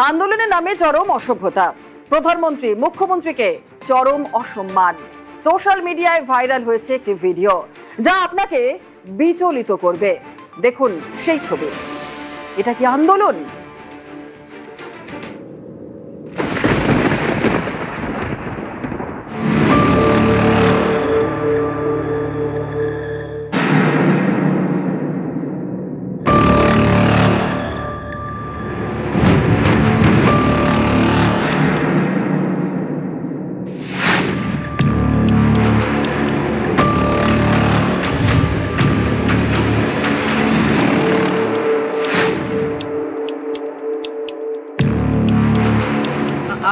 আন্দোলনের নামে চরম অসভ্যতা, প্রধানমন্ত্রী মুখ্যমন্ত্রীকে চরম অসম্মান। সোশ্যাল মিডিয়ায় ভাইরাল হয়েছে একটি ভিডিও যা আপনাকে বিচলিত করবে। দেখুন সেই ছবি। এটা কি আন্দোলন?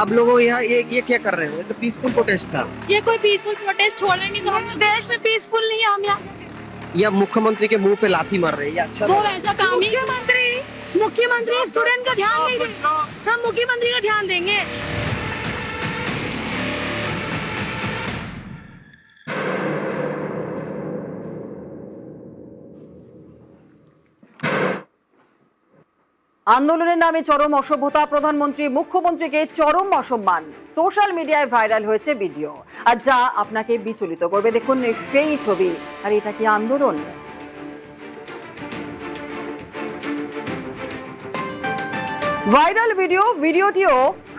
आप लोगों यहाँ ये क्या कर रहे हो? ये तो पीसफुल प्रोटेस्ट था। ये कोई पीसफुल प्रोटेस्ट छोड़ना नहीं, तो हम देश में पीसफुल नहीं है। हम यहाँ या मुख्यमंत्री के मुंह पे लाठी मार रहे हैं, ये अच्छा वो नहीं है। ऐसा काम ही मुख्यमंत्री स्टूडेंट का ध्यान नहीं देंगे, हम मुख्यमंत्री का ध्यान देंगे। আন্দোলনের নামে চরম অসভ্যতা, প্রধানমন্ত্রী মুখ্যমন্ত্রীকে চরম অসম্মান। সোশ্যাল মিডিয়ায় ভাইরাল হয়েছে ভিডিও আর যা আপনাকে বিচলিত করবে। দেখুন সেই ছবি। আর এটা কি আন্দোলন? ভাইরাল ভিডিওটিও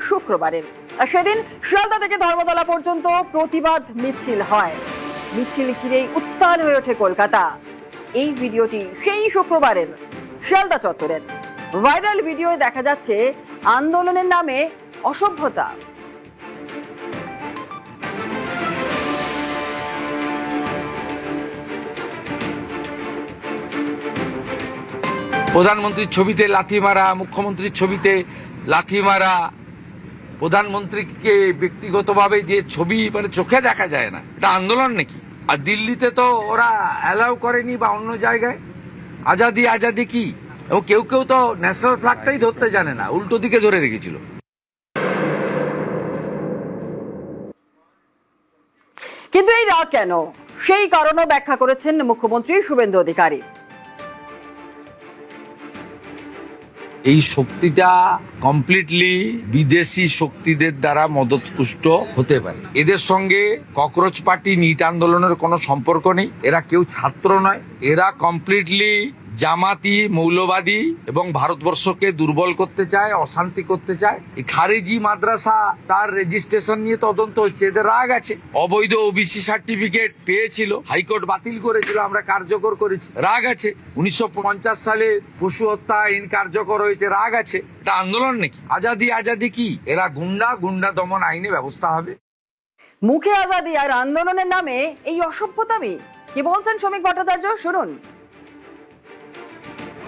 শুক্রবারের। সেদিন শিয়ালদা থেকে ধর্মতলা পর্যন্ত প্রতিবাদ মিছিল হয়। মিছিল ঘিরেই উত্তাল হয়ে ওঠে কলকাতা। এই ভিডিওটি সেই শুক্রবারের শিয়ালদা চত্বরের। ভাইরাল ভিডিওয় দেখা যাচ্ছে আন্দোলনের নামে অসভ্যতা। প্রধানমন্ত্রীর ছবিতে লাথি মারা, মুখ্যমন্ত্রীর ছবিতে লাথি মারা, প্রধানমন্ত্রীকে ব্যক্তিগতভাবে যে ছবি মানে চোখে দেখা যায় না, এটা আন্দোলন নাকি? আর দিল্লিতে তো ওরা অ্যালাউ করেনি, বা অন্য জায়গায় আজাদি আজাদি কি, এবং কেউ কেউ তো ন্যাশনাল ফ্ল্যাগটাই ধরতে জানে না, উল্টো দিকে ধরে রেখেছিল। কিন্তু এই রাগ কেন, সেই কারণও ব্যাখ্যা করেছেন মুখ্যমন্ত্রী শুভেন্দু অধিকারী। এই শক্তিটা কমপ্লিটলি বিদেশি শক্তিদের দ্বারা মদতপুষ্ট হতে পারে। এদের সঙ্গে ককরোচ পার্টি, নিট আন্দোলনের কোনো সম্পর্ক নেই। এরা কেউ ছাত্র নয়, এরা কমপ্লিটলি জামাতি, মৌলবাদী এবং ভারতবর্ষকে দুর্বল করতে চায়, অশান্তি করতে চায়। এই খারিজি মাদ্রাসা তার রেজিস্ট্রেশন নিয়ে তদন্ত হচ্ছে, এদের রাগ আছে। অবৈধ ওবিসি সার্টিফিকেট পেয়েছিল, হাইকোর্ট বাতিল করেছিল, আমরা কার্যকর করেছি, রাগ আছে। 1950 সালে পশু হত্যা আইন কার্যকর হয়েছে, রাগ আছে। এটা আন্দোলন নাকি? আজাদি আজাদি কি? এরা গুন্ডা দমন আইনে ব্যবস্থা হবে। মুখে আজাদি আর আন্দোলনের নামে এই অসভ্যতামি। কি বলছেন শ্রমিক ভট্টাচার্য, শুনুন।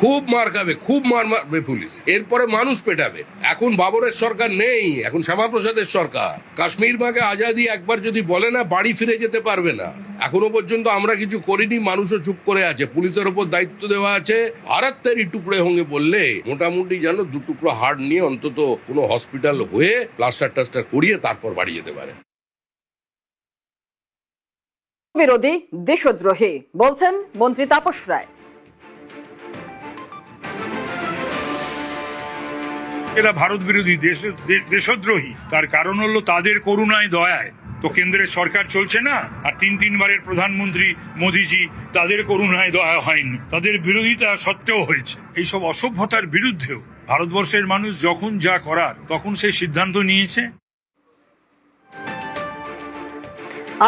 খুব মার খাবে, খুব মারবে পুলিশ, এরপরে মানুষ পেটাবে। এখন বাবরের সরকার নেই, এখন শ্যামাপ্রসাদের সরকার। কাশ্মীর ভাগে আজাদি একবার যদি বলে না, বাড়ি ফিরে যেতে পারবে না। এখনো পর্যন্ত আমরা কিছু করিনি, মানুষও চুপ করে আছে। পুলিশের ওপর দায়িত্ব দেওয়া আছে। হারাত তেরি টুকরে হোঙ্গে বললে মোটামুটি যেন 2 টুকরো হাড় নিয়ে অন্তত কোনো হসপিটাল হয়ে প্লাস্টার টাস্টার করিয়ে তারপর বাড়ি যেতে পারে। বিরোধী, দেশদ্রোহী বলছেন মন্ত্রী তাপস রায়। এরা ভারত বিরোধী, দেশদ্রোহী। তার কারণ হলো তাদের করুণায় দয়ায় তো কেন্দ্রের সরকার চলছে না। আর 3 বারের প্রধানমন্ত্রী মোদিজি, তাদের করুণায় দয়া হয়নি, তাদের বিরোধিতা সত্ত্বেও হয়েছে। এইসব অসভ্যতার বিরুদ্ধেও ভারতবর্ষের মানুষ যখন যা করার তখন সেই সিদ্ধান্ত নিয়েছে।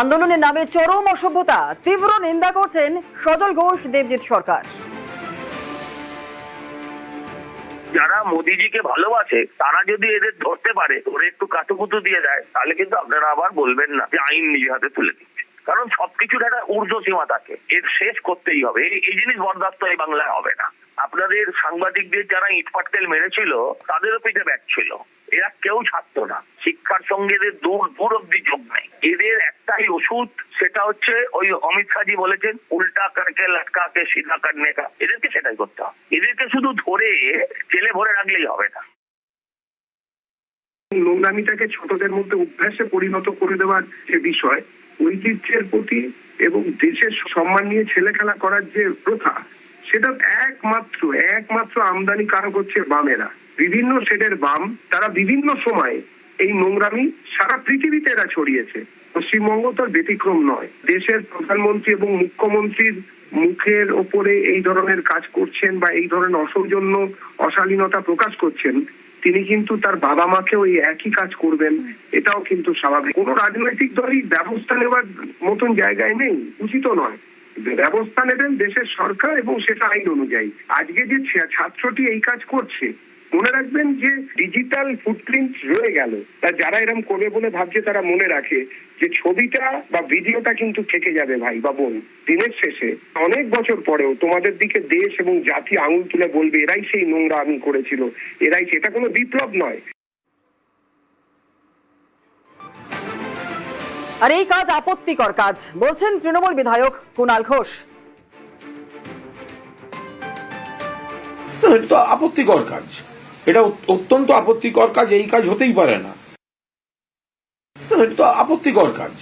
আন্দোলনের নামে চরম অসভ্যতা, তীব্র নিন্দা করছেন সজল ঘোষ, দেবজিৎ সরকার। যারা মোদিজিকে ভালোবাসে তারা যদি এদের ধরতে পারে, ওরা একটু কাতুকুতু দিয়ে দেয়, তাহলে কিন্তু আপনারা আবার বলবেন না যে আইন নিজে হাতে তুলে দিচ্ছে। কারণ সবকিছুর একটা ঊর্ধ্ব সীমা থাকে, এর শেষ করতেই হবে। এই জিনিস বরদাস্ত এই বাংলায় হবে না। আপনাদের সাংবাদিকদের যারা ইটপাটকেল মেরেছিল তাদেরও পিঠে ব্যাগ ছিল। এরা কেউ ছাড়তো না। শিক্ষার সঙ্গে এদের দূর অব্দি যোগ নেই। এদের একটাই ওষুধ, সেটা হচ্ছে ওই অমিত শাহজি বলেছেন, উল্টা করকে লটকা কে সিধা করনে কা। এদেরকে সেটাই করতে হবে। এদেরকে শুধু ধরে জেলে ভরে রাখলেই হবে না। নোংরামিটাকে ছোটদের মধ্যে অভ্যাসে পরিণত করে দেওয়ার যে বিষয়, ঐতিহ্যের প্রতি এবং দেশের সম্মান নিয়ে ছেলেখেলা করার যে প্রথা, সেটা একমাত্র আমদানি কারক হচ্ছে বামেরা। বিভিন্ন শেডের বাম, তারা বিভিন্ন সময় এই নোংরামি সারা পৃথিবীতে এরা ছড়িয়েছে। পশ্চিমবঙ্গ তার ব্যতিক্রম নয়। দেশের প্রধানমন্ত্রী এবং মুখ্যমন্ত্রীর মুখের ওপরে এই ধরনের কাজ করছেন বা এই ধরনের অসৌজন্য অশালীনতা প্রকাশ করছেন, তিনি কিন্তু তার বাবা মাকেও এই একই কাজ করবেন, এটাও কিন্তু স্বাভাবিক। কোনো রাজনৈতিক দলই ব্যবস্থা নেওয়ার মতন জায়গায় নেই, উচিত নয়। ব্যবস্থা নেবেন দেশের সরকার এবং সেটা আইন অনুযায়ী। আজকে যে ছাত্রটি এই কাজ করছে, মনে রাখবেন যে ডিজিটাল ফুটপ্রিন্ট রয়ে গেল, তা যারা এরকম করবে বলে ভাবছে তারা মনে রাখে যে ছবিটা বা ভিডিওটা কিন্তু থেকে যাবে ভাই বা বোন। দিনের শেষে অনেক বছর পরেও তোমাদের দিকে দেশ এবং জাতি আঙুল তুলে বলবে এরাই সেই নোংরা আমি করেছিল, এরাই। সেটা কোনো বিপ্লব নয়। আর এই কাজ আপত্তিকর কাজ বলছেন তৃণমূল বিধায়ক কুণাল ঘোষ। এটা তো আপত্তিকর কাজ, এটা অত্যন্ত আপত্তিকর কাজ, এই কাজ হতেই পারে না। এটা তো আপত্তিকর কাজ,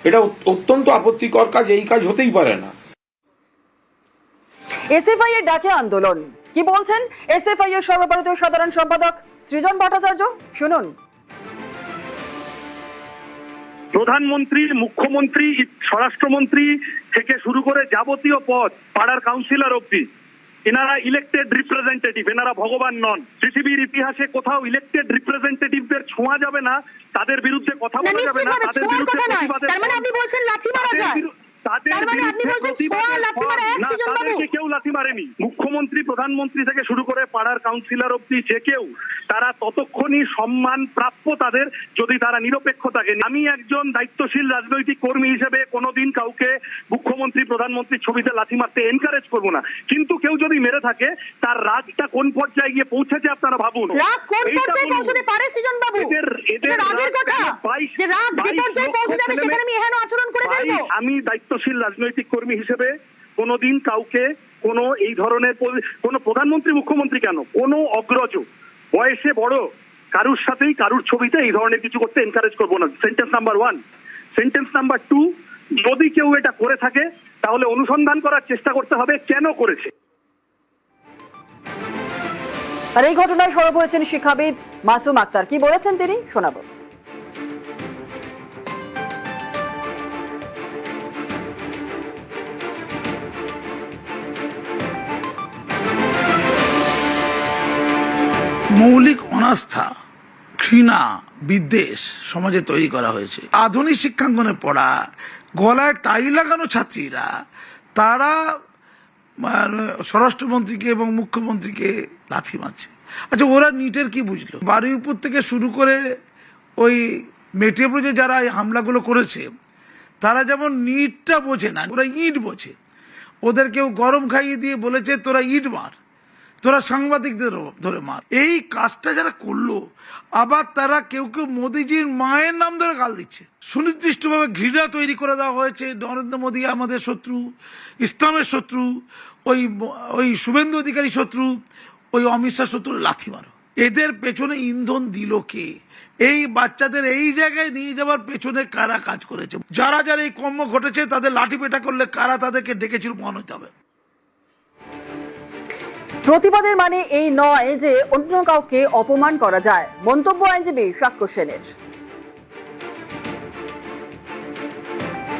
এটা অত্যন্ত আপত্তিকর কাজ, এই কাজ হতেই পারে না। এসএফআই এর ডাকে আন্দোলন, কি বলছেন এসএফআই এর সর্বভারতীয় সাধারণ সম্পাদক সৃজন ভট্টাচার্য, শুনুন। প্রধানমন্ত্রী, মুখ্যমন্ত্রী, স্বরাষ্ট্রমন্ত্রী থেকে শুরু করে যাবতীয় পদ, পাড়ার কাউন্সিলর অব্দি, এনারা ইলেক্টেড রিপ্রেজেন্টেটিভ, এনারা ভগবান নন। পৃথিবীর ইতিহাসে কোথাও ইলেক্টেড রিপ্রেজেন্টেটিভদের ছোঁয়া যাবে না, তাদের বিরুদ্ধে কথা বলা যাবে না, তাদের বিরুদ্ধে প্রতিবাদের কেউ লাথি মারেনি। মুখ্যমন্ত্রী, প্রধানমন্ত্রী থেকে শুরু করে পাড়ার কাউন্সিলর অব্দি যে কেউ, তারা ততক্ষণই সম্মান প্রাপ্য তাদের যদি তারা নিরপেক্ষ থাকে। আমি একজন দায়িত্বশীল রাজনৈতিক কর্মী হিসেবে কোনোদিন কাউকে মুখ্যমন্ত্রী, প্রধানমন্ত্রীর ছবিতে লাথি মারতে এনকারেজ করবো না, কিন্তু কেউ যদি মেরে থাকে তার রাগটা কোন পর্যায়ে গিয়ে পৌঁছেছে আপনারা ভাবুন। আমি দায়িত্বশীল রাজনৈতিক কর্মী হিসেবে কোনোদিন কাউকে কোনো এই ধরনের কোনো প্রধানমন্ত্রী, মুখ্যমন্ত্রী কেন, কোনো অগ্রজ, বয়সে বড় কারুর সাথেই কারুর ছবিতে এই ধরনের কিছু করতে এনকারেজ করবো না। Sentence number 1। সেন্টেন্স নাম্বার 2, যদি কেউ এটা করে থাকে তাহলে অনুসন্ধান করার চেষ্টা করতে হবে কেন করেছে। আর এই ঘটনায় সরব হয়েছেন শিক্ষাবিদ মাসুম আক্তার, কি বলেছেন তিনি শোনাবো। মৌলিক অনাস্থা, ঘৃণা, বিদ্বেষ সমাজে তৈরি করা হয়েছে। আধুনিক শিক্ষাঙ্গনে পড়া, গলায় টাই লাগানো ছাত্রীরা, তারা স্বরাষ্ট্রমন্ত্রীকে এবং মুখ্যমন্ত্রীকে লাথি মারছে। আচ্ছা, ওরা নিটের কি বুঝলো? বারুইপুর থেকে শুরু করে ওই মেটেপুরে যারা এই হামলাগুলো করেছে, তারা যেমন নিটটা বোঝে না, ওরা ইট বোঝে। ওদের কেউ গরম খাইয়ে দিয়ে বলেছে তোরা ইট মার, তোরা সাংবাদিকদের ধরে মার। এই কাজটা যারা করলো, আবার তারা কেউ কেউ মোদিজির মায়ের নাম ধরে গাল দিচ্ছে। সুনির্দিষ্টভাবে ঘৃণা তৈরি করে দেওয়া হয়েছে। নরেন্দ্র মোদী আমাদের শত্রু, ইসলামের শত্রু, ওই শুভেন্দু অধিকারী শত্রু, ওই অমিত শাহ শত্রু, লাথি মারো। এদের পেছনে ইন্ধন দিল কে? এই বাচ্চাদের এই জায়গায় নিয়ে যাওয়ার পেছনে কারা কাজ করেছে? যারা যারা এই কর্ম ঘটেছে তাদের লাঠি পেটা করলে কারা তাদেরকে ডেকেছিল মনে হতে হবে। প্রতিবাদের মানে এই নয় যে অন্য কাউকে অপমান করা যায়, মন্তব্য আইনজীবী সাক্ষ্য সেনের।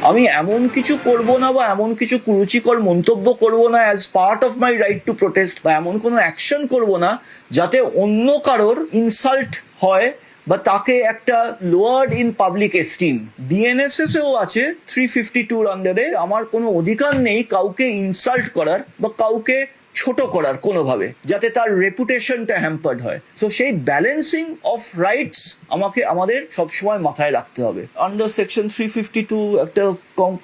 আমি এমন কিছু করব না বা এমন কিছু কুরুচিকর মন্তব্য করব না as part of my right two protest, বা এমন কোনো অ্যাকশন করব না যাতে অন্য কারোর ইনসাল্ট হয় বা তাকে একটা lowered in public esteem. BNSS এও আছে 352 আন্ডারে। আমার কোনো অধিকার নেই কাউকে ইনসাল্ট করার বা কাউকে ছোট করার কোনোভাবে, যাতে তার রেপুটেশনটা হ্যাম্পার্ড হয়। সো সেই ব্যালেন্সিং অফ রাইটস আমাদের সবসময় মাথায় রাখতে হবে। আন্ডার সেকশন 352 একটা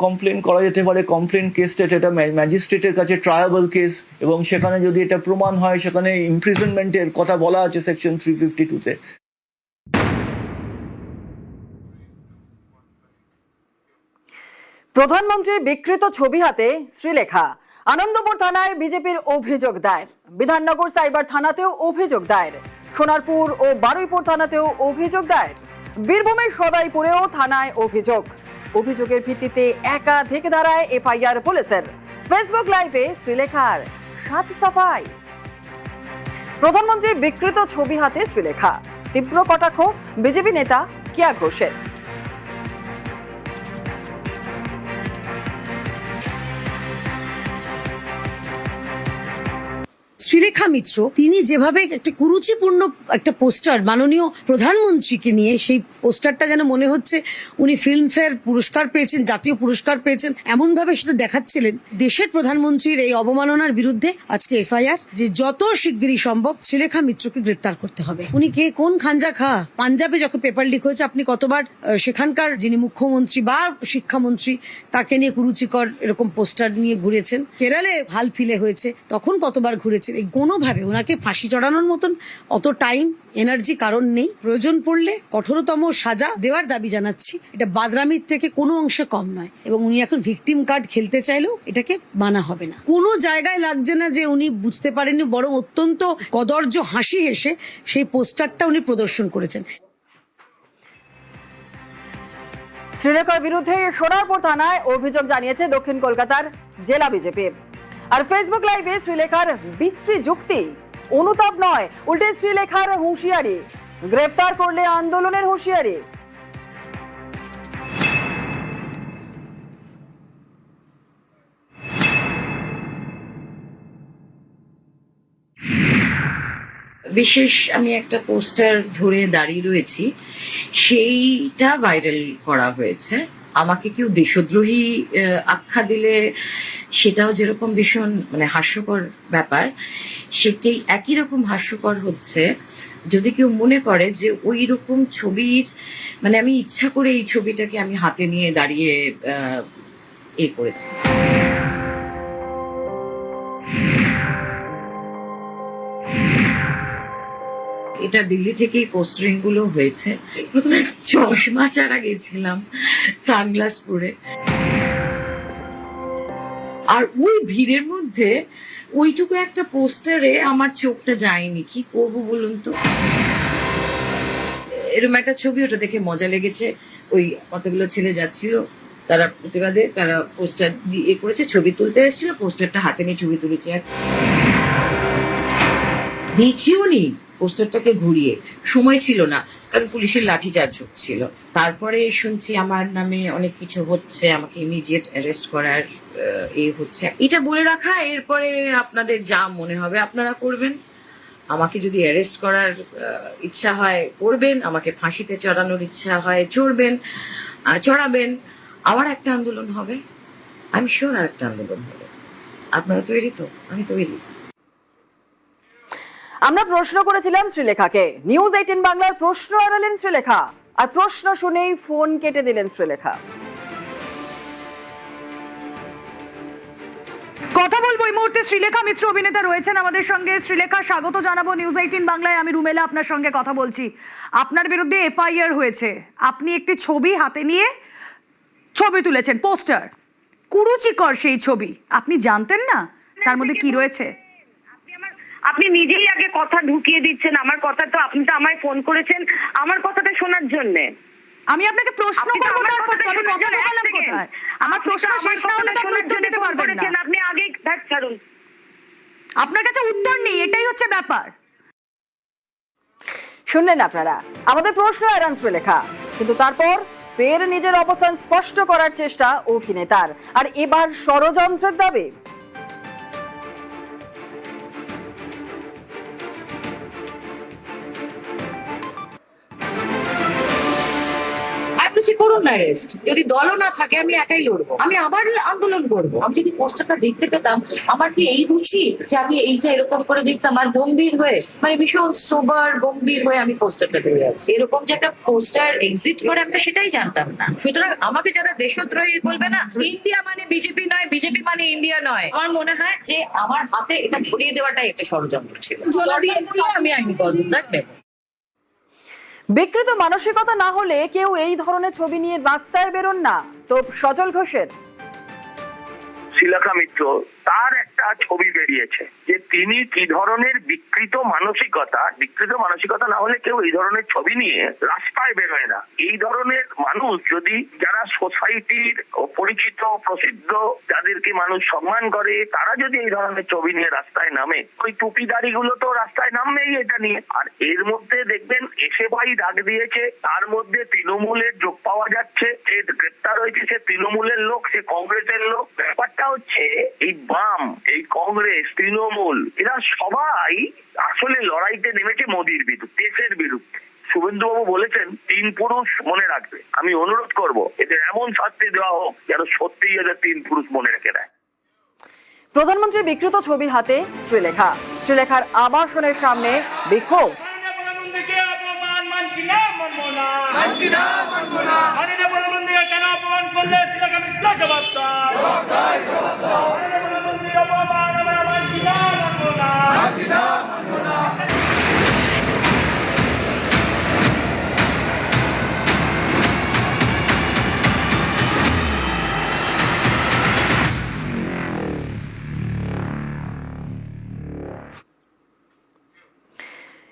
কমপ্লেন করা যেতে পারে। কমপ্লেন কেসটা এটা ম্যাজিস্ট্রেটের কাছে ট্রায়াবল কেস, এবং সেখানে যদি এটা প্রমাণ হয় সেখানে ইমপ্রিজনমেন্টের কথা বলা আছে সেকশন 352-তে। প্রধানমন্ত্রীর বিকৃত ছবি হাতে শ্রীলেখা। আনন্দপুর থানায় বিজেপির অভিযোগ দায়ের, বিধাননগর সাইবার থানাতেও অভিযোগ দায়ের, সোনারপুর ও বারুইপুর থানাতেও অভিযোগ দায়ের, বীরভূমের সদাইপুরেও থানায় অভিযোগ। অভিযোগের ভিত্তিতে একাধিক ধারায় এফআইআর পুলিশের। ফেসবুক লাইভে শ্রীলেখার সাত সাফাই। প্রধানমন্ত্রীর বিকৃত ছবি হাতে শ্রীলেখা, তীব্র কটাক্ষ বিজেপি নেতা কেয়া ঘোষের। শ্রীলেখা মিত্র তিনি যেভাবে একটা কুরুচিপূর্ণ একটা পোস্টার মাননীয় প্রধানমন্ত্রীকে নিয়ে, সেই পোস্টারটা যেন মনে হচ্ছে উনি ফিল্মফেয়ার পুরস্কার পেয়েছেন, জাতীয় পুরস্কার পেয়েছেন, এমন ভাবে সেটা দেখাচ্ছিলেন। দেশের প্রধানমন্ত্রীর এই অবমাননার বিরুদ্ধে আজকে এফআইআর, যে যত শিগগিরই সম্ভব শ্রীলেখা মিত্রকে গ্রেপ্তার করতে হবে। উনি কে, কোন খাঞ্জা খা? পাঞ্জাবে যখন পেপার লিক হয়েছে আপনি কতবার সেখানকার যিনি মুখ্যমন্ত্রী বা শিক্ষামন্ত্রী তাকে নিয়ে কুরুচিকর এরকম পোস্টার নিয়ে ঘুরেছেন। কেরালে হাল ফিলে হয়েছে তখন কতবার ঘুরেছেন। কোনোভাবে ওনাকে ফাঁসি চড়ানোর মতন অত টাইম এনার্জি কারণ নেই। প্রয়োজন পড়লে কঠোরতম সাজা দেওয়ার দাবি জানাচ্ছি। এটা বাদরামির থেকে কোনো অংশে কম নয়, এবং উনি এখন ভিকটিম কার্ড খেলতে চাইলেও এটাকে মানা হবে না। কোনো জায়গায় লাগছে না যে উনি বুঝতে পারেননি, বরং অত্যন্ত কদর্য হাসি হেসে সেই পোস্টারটা উনি প্রদর্শন করেছেন। শ্রীলেখার বিরুদ্ধে সোনারপুর থানায় অভিযোগ জানিয়েছে দক্ষিণ কলকাতার জেলা বিজেপি। আর ফেসবুক লাইভে শ্রীলেখার বিশ্রী যুক্তি, অনুতাপ নয়, উল্টে শ্রীলেখার হুঁশিয়ারি, গ্রেফতার করলে আন্দোলনের হুঁশিয়ারি। বিশেষ আমি একটা পোস্টার ধরে দাঁড়িয়ে রয়েছি, সেইটা ভাইরাল করা হয়েছে। আমাকে কেউ দেশদ্রোহী আখ্যা দিলে সেটাও যেরকম ভীষণ হাস্যকর ব্যাপার, সেটাই একই রকম হাস্যকর হচ্ছে যদি কেউ মনে করে যে ওই রকম ছবির আমি ইচ্ছা করে এই ছবিটাকে আমি হাতে নিয়ে দাঁড়িয়ে করেছি। এটা দিল্লি থেকেই পোস্টারিং গুলো হয়েছে। প্রথমে চশমা ছাড়া গেছিলাম সানগ্লাস পরে, আর ওই ভিড়ের মধ্যে ওইটুকু একটা পোস্টারে আমার চোখটা যায়নি। কি করবো বলুন তো? এরকম একটা ছবি, ওটা দেখে মজা লেগেছে। ওই কতগুলো ছেলে যাচ্ছিল, তারা প্রতিবাদে তারা পোস্টার দিয়ে করেছে, ছবি তুলতে এসেছিল, পোস্টারটা হাতে নিয়ে ছবি তুলেছে। আর দেখিও নি পোস্টারটাকে ঘুরিয়ে, সময় ছিল না, কারণ পুলিশের লাঠিচার্জ হচ্ছিল। তারপরে শুনছি আমার নামে অনেক কিছু হচ্ছে, আমাকে ইমিডিয়েট অ্যারেস্ট করার হচ্ছে। এটা বলে রাখা, এরপরে আপনাদের যা মনে হবে আপনারা করবেন। আমাকে যদি অ্যারেস্ট করার ইচ্ছা হয় করবেন, আমাকে ফাঁসিতে চড়ানোর ইচ্ছা হয় চড়াবেন। আবার একটা আন্দোলন হবে, আমি শিওর আর একটা আন্দোলন হবে। আপনারা তৈরি তো? আমি তৈরি। আমরা প্রশ্ন করেছিলাম শ্রীলেখাকে, নিউজ 18 বাংলার প্রশ্ন এড়ালেন শ্রীলেখা, আর প্রশ্ন শুনেই ফোন কেটে দিলেন শ্রীলেখা। কথা বলবো এই মুহূর্তে শ্রীলেখা মিত্র অভিনেতা রয়েছেন আমাদের সঙ্গে। শ্রীলেখা, স্বাগত জানাবো নিউজ 18 বাংলায়। আমি রুমেলা আপনার সঙ্গে কথা বলছি। আপনার বিরুদ্ধে এফআইআর হয়েছে, আপনি একটি ছবি হাতে নিয়ে ছবি তুলেছেন, পোস্টার, কুরুচিকর সেই ছবি। আপনি জানতেন না তার মধ্যে কি রয়েছে? আপনি নিজেই আগে কথা ঢুকিয়ে দিচ্ছেন আমার কথা। তো আপনি তো আমায় ফোন করেছেন আমার কথাটা শোনার জন্য। আমি আপনাকে প্রশ্ন করব, তারপর আমি কথা বললাম কোথায়? আমার প্রশ্ন শেষ না হলে তো আপনি উত্তর দিতে পারবেন না। আপনি আগেই ছাড়ুন, আপনার কাছে উত্তর নেই, এটাই হচ্ছে ব্যাপার। শুনলেন আপনারা, আমাদের প্রশ্ন এড়ান শ্রীলেখা, কিন্তু তারপর ফের নিজের অবস্থান স্পষ্ট করার চেষ্টা অভিনেতার, আর এবার ষড়যন্ত্রের দাবি। করুন না অ্যারেস্ট, যদি দলও না থাকে আমি একাই লড়বো, আমি আবার আন্দোলন করবো। আমি যদি পোস্টারটা দেখতে পেতাম, আমার কি এই রুচি যে আমি এইটা এরকম করে দেখতাম আর গম্ভীর হয়ে ভীষণ সোবার গম্ভীর হয়ে আমি পোস্টারটা ধরে যাচ্ছি, এরকম যে একটা পোস্টার এক্সিট করে আমি সেটাই জানতাম না। সুতরাং আমাকে যারা দেশদ্রোহী বলবে না, ইন্ডিয়া মানে বিজেপি নয়, বিজেপি মানে ইন্ডিয়া নয়, আমার মনে হয় যে আমার হাতে এটা ঝুলিয়ে দেওয়াটা এতে ষড়যন্ত্র ছিল। আমি আইনি পদত্যাগ নেব। বিকৃত মানসিকতা না হলে কেউ এই ধরনের ছবি নিয়ে রাস্তায় বেরোন না, তো সজল ঘোষের। শ্রীলেখা মিত্র তার একটা ছবি বেরিয়েছে যে তিনি কি ধরনের বিকৃত মানসিকতা না হলে কেউ এই ধরনের ছবি নিয়ে রাস্তায় বেরোয় না। এই ধরনের মানুষ যদি, যারা সোসাইটির পরিচিত প্রসিদ্ধ, যাদেরকে মানুষ সম্মান করে, তারা যদি এই ধরনের ছবি নিয়ে রাস্তায় নামে, ওই টুপিদারিগুলো তো রাস্তায় নামবেই এটা নিয়ে। আর এর মধ্যে দেখবেন এসএফআই ডাক দিয়েছে, তার মধ্যে তৃণমূলের যোগ পাওয়া যাচ্ছে। যে গ্রেপ্তার হয়েছে সে তৃণমূলের লোক, সে কংগ্রেসের লোক। ব্যাপারটা হচ্ছে এই বাম, এই কংগ্রেস, তৃণমূল, এরা সবাই আসলে লড়াইতে নেমেছে মোদির বিরুদ্ধে, দেশের বিরুদ্ধে। শুভেন্দুবাবু বলেছেন 3 পুরুষ মনে রাখবে। আমি অনুরোধ করব এদের এমন শাস্তি দেওয়া হোক যেন সত্যিই এদের 3 পুরুষ মনে রেখে দেয়। প্রধানমন্ত্রীর বিকৃত ছবি হাতে শ্রীলেখার আবাসনের সামনে বিক্ষোভ।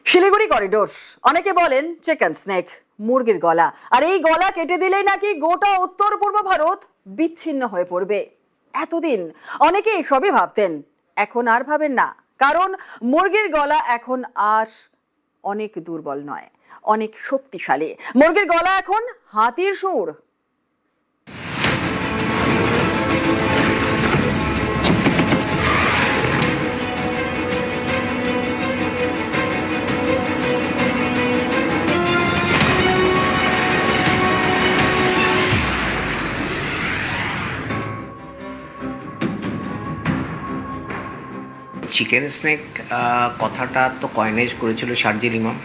শিলিগুড়ি করিডোর, অনেকে বলেন চিকেন স্নেক, মুরগির গলা। আর এই গলা কেটে দিলেই নাকি গোটা উত্তর পূর্ব ভারত বিচ্ছিন্ন হয়ে পড়বে। এতদিন অনেকে এসবই ভাবতেন, এখন আর ভাবেন না, কারণ মুরগির গলা এখন আর অনেক দুর্বল নয়, অনেক শক্তিশালী। মুরগির গলা এখন হাতির সুর। চিকেন স্নেক কথাটা তো কয়েনেজ করেছিল শারজিল ইমাম,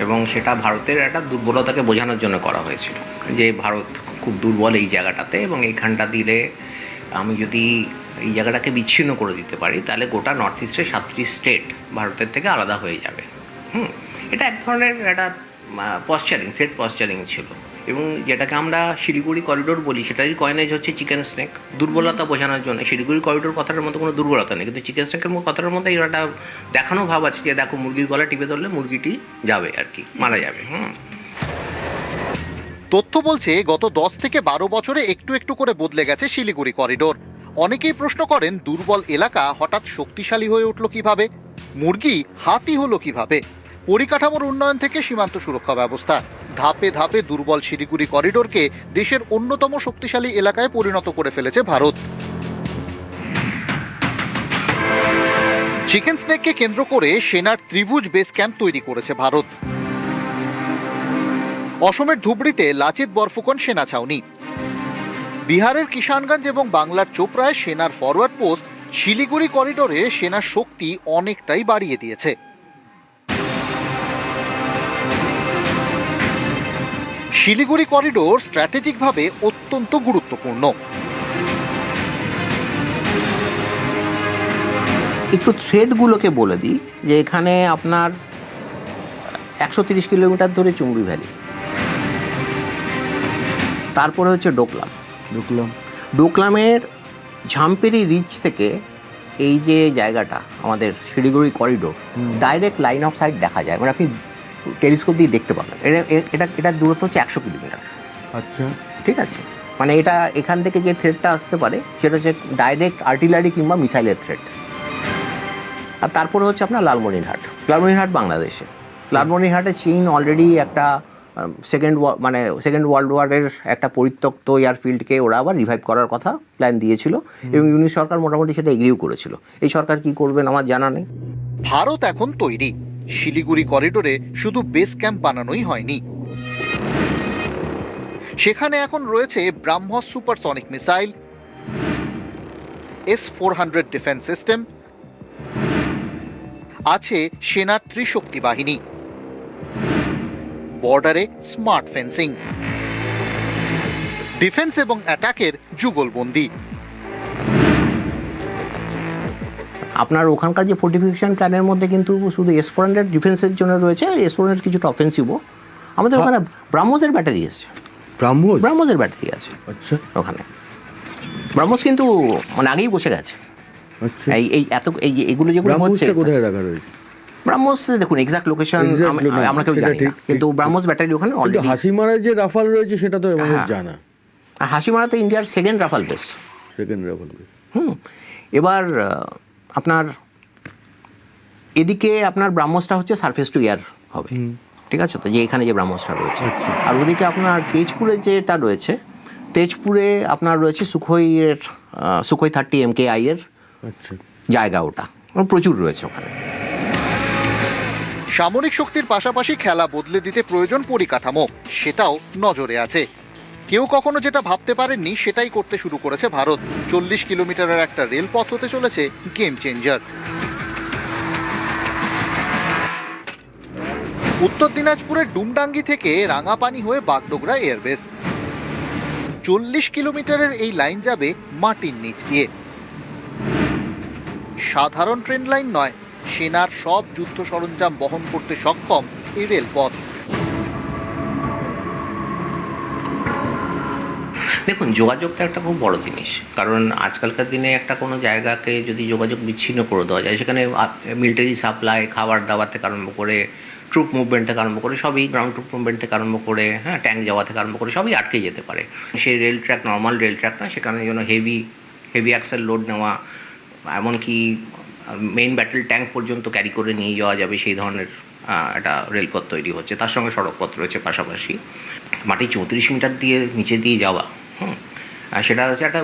এবং সেটা ভারতের একটা দুর্বলতাকে বোঝানোর জন্য করা হয়েছিল, যে ভারত খুব দুর্বল এই জায়গাটাতে, এবং এইখানটা দিলে আমি যদি এই জায়গাটাকে বিচ্ছিন্ন করে দিতে পারি তাহলে গোটা নর্থ ইস্টের 7টি স্টেট ভারতের থেকে আলাদা হয়ে যাবে। এটা এক ধরনের একটা থ্রেড পশ্চারিং ছিল, এবং যেটাকে আমরা শিলিগুড়ি করিডোর বলি সেটারই কয়েনেজ হচ্ছে চিকেন স্নেক, দুর্বলতা বোঝানোর জন্য। শিলিগুড়ি করিডোর কথাটার মধ্যে কোনো দুর্বলতা নেই, কিন্তু চিকেন স্নেকের কথাটার মধ্যে একটা দেখানো ভাব আছে যে দেখো মুরগির গলা টিপে ধরলে মুরগিটি যাবে আর কি, মারা যাবে। তথ্য বলছে গত 10 থেকে 12 বছরে একটু একটু করে বদলে গেছে শিলিগুড়ি করিডোর। অনেকেই প্রশ্ন করেন দুর্বল এলাকা হঠাৎ শক্তিশালী হয়ে উঠল কিভাবে, মুরগি হাতি হলো কিভাবে। পরিকাঠামোর উন্নয়ন থেকে সীমান্ত সুরক্ষা ব্যবস্থা, ধাপে ধাপে দুর্বল শিলিগুড়ি করিডোরকে দেশের অন্যতম শক্তিশালী এলাকায় পরিণত করে ফেলেছে ভারত। চিকেন স্নেককে কেন্দ্র করে সেনার ত্রিভুজ বেস ক্যাম্প তৈরি করেছে ভারত। অসমের ধুবড়িতে লাচিত বরফুকন সেনা ছাউনি, বিহারের কিষানগঞ্জ এবং বাংলার চোপড়ায় সেনার ফরওয়ার্ড পোস্ট শিলিগুড়ি করিডোরে সেনার শক্তি অনেকটাই বাড়িয়ে দিয়েছে। শিলিগুড়ি করিডোর স্ট্র্যাটেজিকভাবে অত্যন্ত গুরুত্বপূর্ণ। একটু থ্রেডগুলোকে বলে দিই যে এখানে আপনার 130 কিলোমিটার ধরে চুংড়ি ভ্যালি, তারপরে হচ্ছে ডোকলামের ঝাম্পেরি রিচ থেকে এই যে জায়গাটা আমাদের Siliguri corridor, direct line of sight দেখা যায়, মানে আপনি টেলিস্কোপ দিয়ে দেখতে পাবেন। এটার দূরত্ব হচ্ছে 100 কিলোমিটার। আচ্ছা, ঠিক আছে, মানে এটা এখান থেকে যে থ্রেডটা আসতে পারে সেটা হচ্ছে ডাইরেক্ট আর্টিলারি কিংবা মিসাইলের থ্রেড। আর তারপরে হচ্ছে আপনার লালমনিরহাট বাংলাদেশে। লালমনিরহাটে চীন অলরেডি একটা সেকেন্ড ওয়ার্ল্ড ওয়ারের একটা পরিত্যক্ত এয়ারফিল্ডকে ওরা আবার রিভাইভ করার কথা প্ল্যান দিয়েছিল, এবং ইউনিট সরকার মোটামুটি সেটা এগ্রিও করেছিল। এই সরকার কি করবেন আমার জানা নেই। ভারত এখন তৈরি। শিলিগুড়ি করিডোরে শুধু বেস ক্যাম্প বানানোই হয়নি, সেখানে এখন রয়েছে BrahMos supersonic missile, S-400 defence system, আছে সেনার ত্রিশক্তি বাহিনী, বর্ডারে স্মার্ট ফেন্সিং, ডিফেন্স এবং অ্যাটাকের যুগলবন্দি। আপনার ওখানকার যে ফোর্টিফিকেশন প্ল্যানের মধ্যে কিন্তু শুধু S-400 ডিফেন্সের জন্য রয়েছে, S-400 কিছুটা অফেন্সিভও। আমাদের ওখানে ব্রাহ্মসের ব্যাটারি এসছে, ব্রাহ্মসের ব্যাটারি আছে। আচ্ছা, ওখানে ব্রাহ্মস কিন্তু মানে আগেই বসে গেছে। আচ্ছা। এই এত এগুলো যেগুলো হচ্ছে ব্রাহ্মসটা কোথায় রাখা রয়েছে? ব্রাহ্মস দেখুন এক্সাক্ট লোকেশন আমরা কেউ জানি না, কিন্তু ব্রাহ্মস ব্যাটারি ওখানে অলরেডি। হাসিমারায় যে রাফাল রয়েছে সেটা তো আমাদের জানা। আর হাসিমারা তো ইন্ডিয়ার সেকেন্ড রাফাল বেস। এবার আপনার এদিকে আপনার ব্রাহ্মসটা হচ্ছে সারফেস টু এয়ার হবে, ঠিক আছে তো, যে এখানে যে ব্রাহ্মসটা রয়েছে। আর ওদিকে আপনার তেজপুরে যেটা রয়েছে, তেজপুরে আপনার রয়েছে সুখোই 30 MKI এর জায়গা, ওটা প্রচুর রয়েছে ওখানে। সামরিক শক্তির পাশাপাশি খেলা বদলে দিতে প্রয়োজন পরিকাঠামো, সেটাও নজরে আছে। কেউ কখনো যেটা ভাবতে পারেননি সেটাই করতে শুরু করেছে ভারত। 40 কিলোমিটারের একটা রেলপথ হতে চলেছে গেম চেঞ্জার। উত্তর দিনাজপুরের ডুমডাঙ্গি থেকে রাঙাপানি হয়ে বাগডোগরা এয়ারবেস। 40 কিলোমিটারের এই লাইন যাবে মাটির নিচ দিয়ে। সাধারণ ট্রেন লাইন নয়, সেনার সব যুদ্ধ সরঞ্জাম বহন করতে সক্ষম এই রেলপথ। দেখুন, যোগাযোগটা একটা খুব বড় জিনিস, কারণ আজকালকার দিনে একটা কোনো জায়গাকে যদি যোগাযোগ বিচ্ছিন্ন করে দেওয়া যায়, সেখানে মিলিটারি সাপ্লাই, খাবার দাবার থেকে আরম্ভ করে ট্রুপ মুভমেন্ট থেকে আরম্ভ করে সবই, গ্রাউন্ড ট্রুপ মুভমেন্ট থেকে আরম্ভ করে ট্যাঙ্ক যাওয়া থেকে আরম্ভ করে সবই আটকে যেতে পারে। সেই rail track normal rail track না, সেখানে যেন হেভি অ্যাক্সেল লোড নেওয়া, এমনকি মেইন ব্যাটেল ট্যাঙ্ক পর্যন্ত ক্যারি করে নিয়ে যাওয়া যাবে, সেই ধরনের একটা রেলপথ তৈরি হচ্ছে। তার সঙ্গে সড়কপথ রয়েছে পাশাপাশি। মাটি 34 মিটার দিয়ে নিচে দিয়ে যাওয়া, সেটা হচ্ছে একটা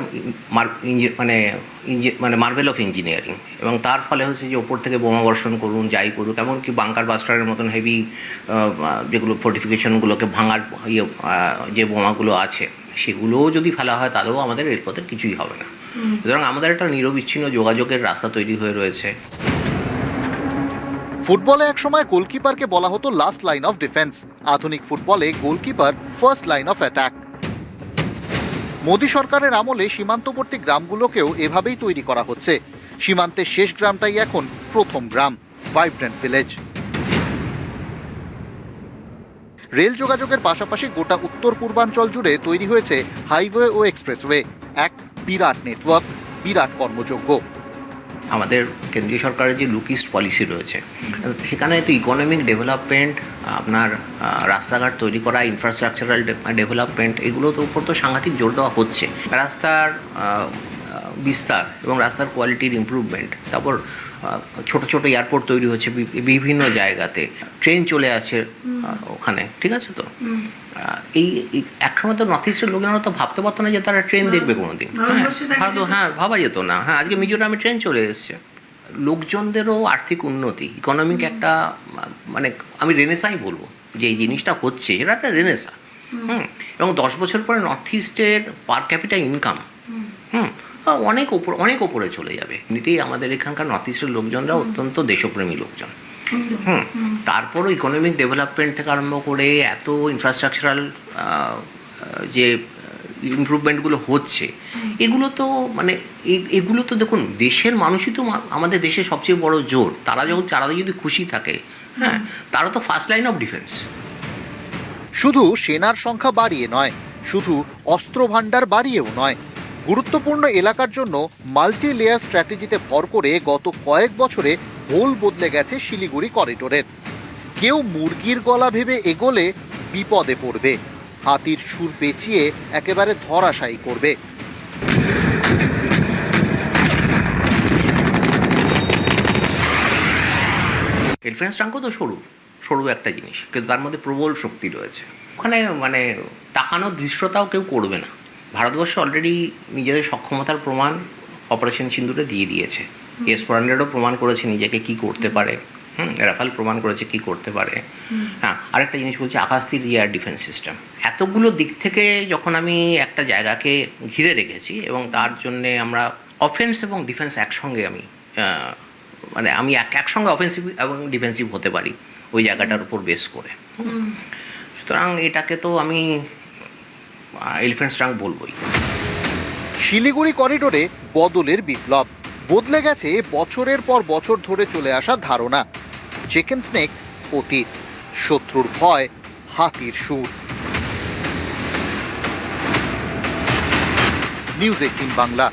মানে মার্ভেল অফ ইঞ্জিনিয়ারিং। এবং তার ফলে হচ্ছে যে ওপর থেকে বোমা বর্ষণ করুন, যাই করুক, এমনকি বাংকার বাস্টারের মতন হেভি যেগুলো ফোর্টিফিকেশনগুলোকে ভাঙার যে বোমাগুলো আছে, সেগুলোও যদি ফেলা হয় তাহলেও আমাদের রেলপথের কিছুই হবে না। সুতরাং আমাদের একটা নিরবিচ্ছিন্ন যোগাযোগের রাস্তা তৈরি হয়ে রয়েছে। ফুটবলে একসময় গোলকিপারকে বলা হতো লাস্ট লাইন অফ ডিফেন্স। আধুনিক ফুটবলে goalkeeper first line of attack. Modi সরকারের আমলে সীমান্তবর্তী গ্রামগুলোকেও এভাবেই তৈরি করা হচ্ছে। সীমান্তের শেষ গ্রামটাই এখন প্রথম গ্রাম, ভাইব্রেন্ট ভিলেজ। রেল যোগাযোগের পাশাপাশি গোটা উত্তর পূর্বাঞ্চল জুড়ে তৈরি হয়েছে হাইওয়ে ও এক্সপ্রেসওয়ে, এক বিরাট নেটওয়ার্ক, বিরাট কর্মযোগ্য। আমাদের কেন্দ্রীয় সরকারের যে লুক ইস্ট পলিসি রয়েছে, সেখানে তো ইকোনমিক ডেভেলপমেন্ট, আপনার রাস্তাঘাট তৈরি করা, ইনফ্রাস্ট্রাকচারাল ডেভেলপমেন্ট, এগুলোর উপর তো সাংঘাতিক জোর দেওয়া হচ্ছে। রাস্তার বিস্তার এবং রাস্তার কোয়ালিটির ইমপ্রুভমেন্ট, তারপর ছোট ছোট এয়ারপোর্ট তৈরি হচ্ছে বিভিন্ন জায়গাতে, ট্রেন চলে আসছে ওখানে, ঠিক আছে তো। এই একসময় তো নর্থ ইস্টের লোকেরা তো ভাবতে পারতো না যে তারা ট্রেন দেখবে কোনোদিন। ভাবা যেত না। আজকে মিজোরামে ট্রেন চলে এসছে। লোকজনদেরও আর্থিক উন্নতি, ইকোনমিক একটা, মানে আমি রেনেসাই বলবো, যে এই জিনিসটা হচ্ছে এটা একটা রেনেসা। এবং 10 বছর পরে নর্থ ইস্টের পার ক্যাপিটা ইনকাম অনেক ওপরে চলে যাবে। এমনিতেই আমাদের এখানকার নর্থ ইস্টের লোকজনরা অত্যন্ত দেশপ্রেমী লোকজন। তারপরও ইকোনমিক ডেভেলপমেন্ট থেকে আরম্ভ করে এত ইনফ্রাস্ট্রাকচারাল যে ইমপ্রুভমেন্টগুলো হচ্ছে, এগুলো তো মানে এগুলো তো দেখুন, দেশের মানুষই তো আমাদের দেশের সবচেয়ে বড় জোর। তারা যদি খুশি থাকে, তারা তো ফার্স্ট লাইন অফ ডিফেন্স। শুধু সেনার সংখ্যা বাড়িয়ে নয়, শুধু অস্ত্র ভাণ্ডার বাড়িয়েও নয়, গুরুত্বপূর্ণ এলাকার জন্য মাল্টি লেয়ার স্ট্র্যাটেজিতে ভর করে গত কয়েক বছরে ভোল বদলে গেছে শিলিগুড়ি করিডোরের। কেউ মুরগির গলা ভেবে এগোলে বিপদে পড়বে, হাতির সুর পেঁচিয়ে একেবারে ধরাশায়ী করবে। এলিফ্যান্ট ট্রাঙ্কও তো সরু একটা জিনিস, কিন্তু তার মধ্যে প্রবল শক্তি রয়েছে। ওখানে মানে তাকানোর দৃশ্যটাও কেউ করবে না। ভারতবর্ষ অলরেডি নিজেদের সক্ষমতার প্রমাণ অপারেশন সিন্দুরে দিয়ে দিয়েছে। S-400ও প্রমাণ করেছে নিজেকে কি করতে পারে, রাফাল প্রমাণ করেছে কি করতে পারে। আরেকটা জিনিস বলছি, আকাশতীর এয়ার ডিফেন্স সিস্টেম। এতগুলো দিক থেকে যখন আমি একটা জায়গাকে ঘিরে রেখেছি, এবং তার জন্যে আমরা অফেন্স এবং ডিফেন্স একসঙ্গে আমি একসঙ্গে অফেন্সিভ এবং ডিফেন্সিভ হতে পারি ওই জায়গাটার উপর বেস করে। সুতরাং এটাকে তো আমি এলিফ্যান্ট ট্রাঙ্ক বলবই। শিলিগুড়ি করিডোরে বদলের বিপ্লব। বদলে গেছে বছরের পর বছর ধরে চলে আসা ধারণা। চিকেন স্নেক অতীত, শত্রুর ভয়, হাতির সুর। নিউজ 18 বাংলা।